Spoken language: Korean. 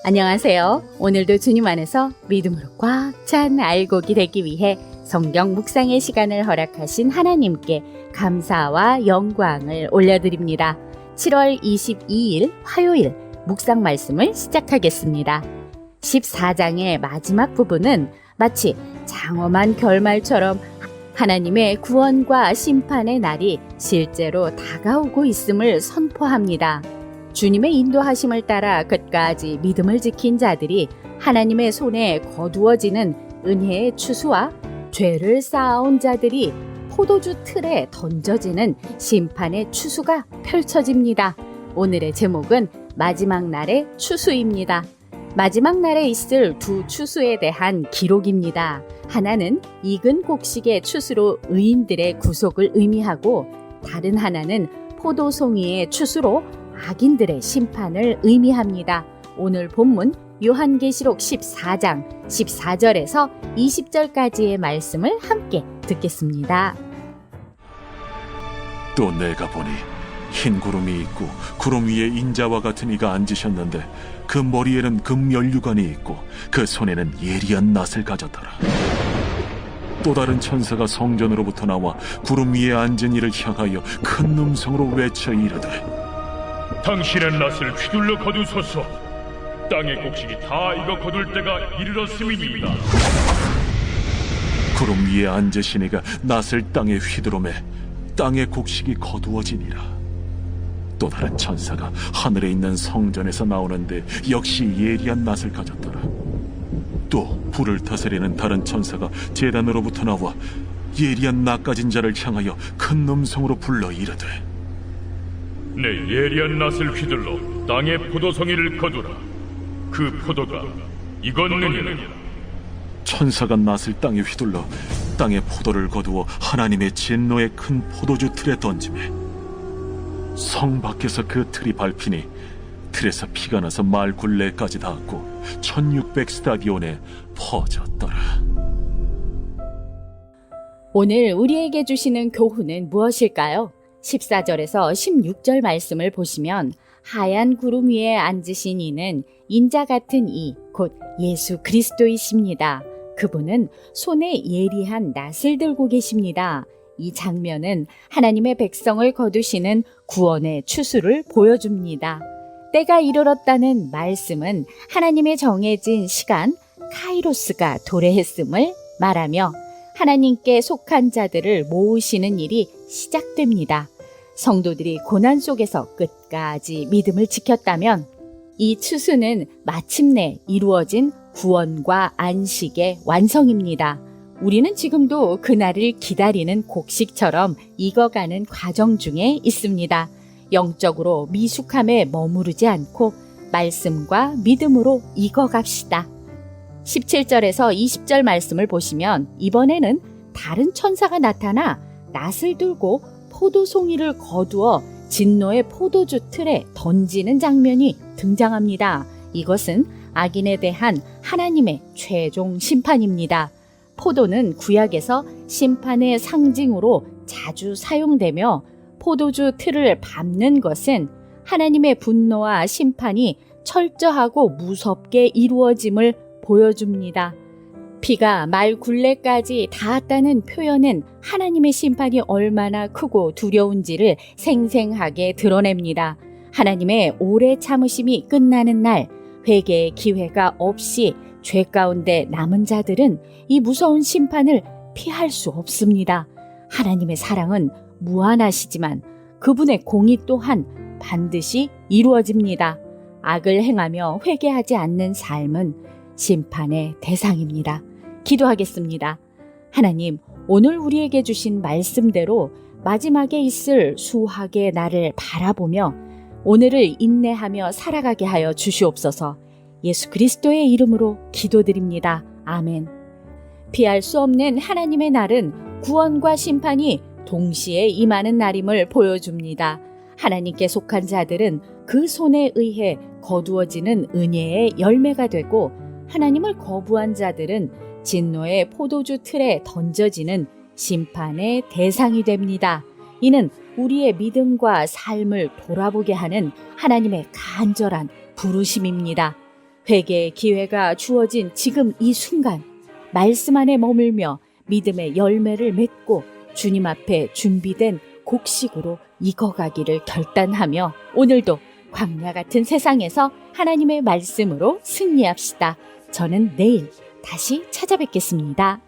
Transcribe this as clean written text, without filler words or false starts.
안녕하세요. 오늘도 주님 안에서 믿음으로 꽉 찬 알곡이 되기 위해 성경 묵상의 시간을 허락하신 하나님께 감사와 영광을 올려드립니다. 7월 22일 화요일 묵상 말씀을 시작하겠습니다. 14장의 마지막 부분은 마치 장엄한 결말처럼 하나님의 구원과 심판의 날이 실제로 다가오고 있음을 선포합니다. 주님의 인도하심을 따라 끝까지 믿음을 지킨 자들이 하나님의 손에 거두어지는 은혜의 추수와 죄를 쌓아온 자들이 포도주 틀에 던져지는 심판의 추수가 펼쳐집니다. 오늘의 제목은 마지막 날의 추수입니다. 마지막 날에 있을 두 추수에 대한 기록입니다. 하나는 익은 곡식의 추수로 의인들의 구속을 의미하고 다른 하나는 포도송이의 추수로 악인들의 심판을 의미합니다. 오늘 본문 요한계시록 14장 14절에서 20절까지의 말씀을 함께 듣겠습니다. 또 내가 보니 흰 구름이 있고 구름 위에 인자와 같은 이가 앉으셨는데 그 머리에는 금면류관이 있고 그 손에는 예리한 낫을 가졌더라. 또 다른 천사가 성전으로부터 나와 구름 위에 앉은 이를 향하여 큰 음성으로 외쳐 이르되 당신의 낫을 휘둘러 거두소서. 땅의 곡식이 다 익어 거둘 때가 이르렀음이니이다. 구름 위에 앉으신 이가 낫을 땅에 휘두르매 땅의 곡식이 거두어지니라. 또 다른 천사가 하늘에 있는 성전에서 나오는데 역시 예리한 낫을 가졌더라. 또 불을 다스리는 다른 천사가 제단으로부터 나와 예리한 낫 가진 자를 향하여 큰 음성으로 불러 이르되 내 예리한 낫을 휘둘러 땅의 포도송이를 거두라. 그 포도가 익었느니라. 천사가 낫을 땅에 휘둘러 땅의 포도를 거두어 하나님의 진노의 큰 포도주 틀에 던지매 성 밖에서 그 틀이 밟히니 틀에서 피가 나서 말 굴레까지 닿았고 1600 스타디온에 퍼졌더라. 오늘 우리에게 주시는 교훈은 무엇일까요? 14절에서 16절 말씀을 보시면 하얀 구름 위에 앉으신 이는 인자 같은 이, 곧 예수 그리스도이십니다. 그분은 손에 예리한 낫을 들고 계십니다. 이 장면은 하나님의 백성을 거두시는 구원의 추수를 보여줍니다. 때가 이르렀다는 말씀은 하나님의 정해진 시간, 카이로스가 도래했음을 말하며 하나님께 속한 자들을 모으시는 일이 시작됩니다. 성도들이 고난 속에서 끝까지 믿음을 지켰다면 이 추수는 마침내 이루어진 구원과 안식의 완성입니다. 우리는 지금도 그날을 기다리는 곡식처럼 익어가는 과정 중에 있습니다. 영적으로 미숙함에 머무르지 않고 말씀과 믿음으로 익어갑시다. 17절에서 20절 말씀을 보시면 이번에는 다른 천사가 나타나 낫을 들고 포도송이를 거두어 진노의 포도주 틀에 던지는 장면이 등장합니다. 이것은 악인에 대한 하나님의 최종 심판입니다. 포도는 구약에서 심판의 상징으로 자주 사용되며 포도주 틀을 밟는 것은 하나님의 분노와 심판이 철저하고 무섭게 이루어짐을 보여줍니다. 피가 말 굴레까지 닿았다는 표현은 하나님의 심판이 얼마나 크고 두려운지를 생생하게 드러냅니다. 하나님의 오래 참으심이 끝나는 날, 회개의 기회가 없이 죄 가운데 남은 자들은 이 무서운 심판을 피할 수 없습니다. 하나님의 사랑은 무한하시지만 그분의 공의 또한 반드시 이루어집니다. 악을 행하며 회개하지 않는 삶은 심판의 대상입니다. 기도하겠습니다. 하나님, 오늘 우리에게 주신 말씀대로 마지막에 있을 수학의 날을 바라보며 오늘을 인내하며 살아가게 하여 주시옵소서. 예수 그리스도의 이름으로 기도드립니다. 아멘. 피할 수 없는 하나님의 날은 구원과 심판이 동시에 임하는 날임을 보여줍니다. 하나님께 속한 자들은 그 손에 의해 거두어지는 은혜의 열매가 되고 하나님을 거부한 자들은 진노의 포도주 틀에 던져지는 심판의 대상이 됩니다. 이는 우리의 믿음과 삶을 돌아보게 하는 하나님의 간절한 부르심입니다. 회개의 기회가 주어진 지금 이 순간, 말씀 안에 머물며 믿음의 열매를 맺고 주님 앞에 준비된 곡식으로 익어가기를 결단하며 오늘도 광야 같은 세상에서 하나님의 말씀으로 승리합시다. 저는 내일 다시 찾아뵙겠습니다.